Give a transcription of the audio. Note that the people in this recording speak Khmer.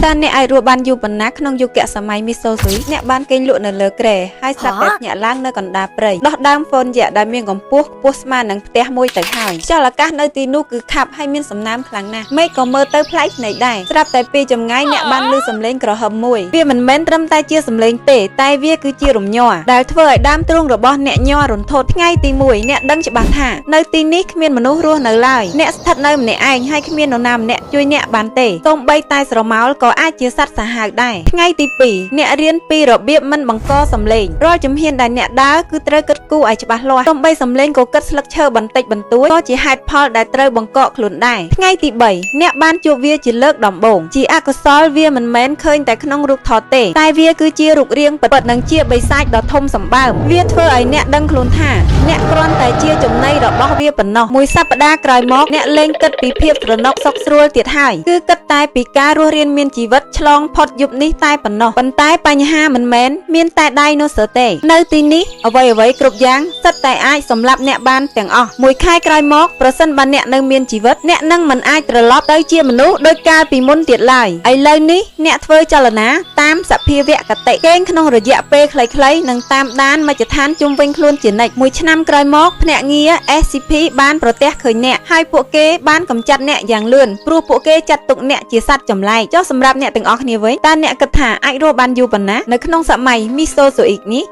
តាអ្នកអាចរស់បានយូរប៉ុណ្ណាក្នុងយុគសម័យមីសូស៊ុយអ្នកបានគេងលក់នៅលើក្រែហើយស្រាប់តែញាក់ឡើងនៅកណ្ដាលព្រៃដោះដើមហ្វូនយ៉ាដែលមានកម្ពស់ខ្ពស់ស្មើនឹងផ្ទះមួយទៅហើយខ្យល់អាកាសនៅទីនោះគឺខាប់ហើយមានសំណើមខ្លាំងណាស់មេឃក៏មើលទៅប្លែកភ្នែកដែរស្រាប់តែពីចម្ងាយអ្នកបានឮសំឡេងក្រហមមួយវាមិនមែនត្រឹមតែជាសំឡេងទេតែវាគឺជារំញ័រដែលធ្វើឲ្យដើមទ្រូងរបស់អ្នកញ័ររន្ធត់ថ្ងៃទី1អ្នកដឹងច្បាស់ថានៅទីនេះគ្មានមនុស្សរស់នៅឡើយអ្នកស្ថិតនៅម្នាក់ឯងហើយគ្មាននរណាម្នាក់ជួយអ្នកបានទេសូម្បីតែស្រមោលក៏អាចជាសត្វសាហាវដែរថ្ងៃទី2អ្នករៀនពីរបៀបមិនបង្កសំឡេងរាល់ជំហានដែលអ្នកដើរគឺត្រូវគិតគូរឲ្យច្បាស់លាស់សូម្បីសំឡេងក៏គិតស្លឹកឈើបន្តិចបន្តួចក៏ជាហេតុផលដែលត្រូវបង្កកខ្លួនដែរថ្ងៃទី3អ្នកបានជួបវាជាលើកដំបូងជាអកុសលវាមិនមែនឃើញតែក្នុងរូបថតទេតែវាគឺជារូបរាងពិតៗនិងជាបិសាចដ៏ធំសម្បើមវាធ្វើឲ្យអ្នកដឹងខ្លួនថាអ្នកគ្រាន់តែជាចំណីរបស់វាប៉ុណ្ណោះមួយសប្តាហ៍ក្រោយមកអ្នកលែងគិតពីភាពស្រណុកសុខស្រួលទៀតហើយគឺគិតតែពីការរស់រានមានជីវិតឆ្លងផុតយប់នេះតែប៉ុណ្ណោះប៉ុន្តែបញ្ហាមិនមែនមានតែដៃនោះសោះទេនៅទីនេះអ្វីៗគ្រប់យ៉ាងសិតតែអាចសម្លាប់អ្នកបានទាំងអស់មួយខែក្រោយមកប្រសិនបើអ្នកនៅមានជីវិតអ្នកនឹងមិនអាចត្រឡប់ទៅជាមនុស្សដូចកាលពីមុនទៀតឡើយឥឡូវនេះអ្នកធ្វើចលនាតាមសភាវគតិគេងក្នុងរយៈពេលខ្លីៗនិងតាមដានមជ្ឈដ្ឋានជុំវិញខ្លួនជានិច្ចមួយឆ្នាំក្រោយមកភ្នាក់ងារ SCP បានប្រទះឃើញអ្នកហើយពួកគេបានកម្ចាត់អ្នកយ៉ាងលឿនព្រោះពួកគេចាត់ទុកអ្នកជាសត្វចម្លែកចុះសម្រាប់អ្នកទាំងអស់គ្នាវិញតើអ្នកគិតថាអាចរស់បានយូរប៉ុណ្ណានៅក្នុងសម័យមីសូស៊ូអ៊ិកនេះ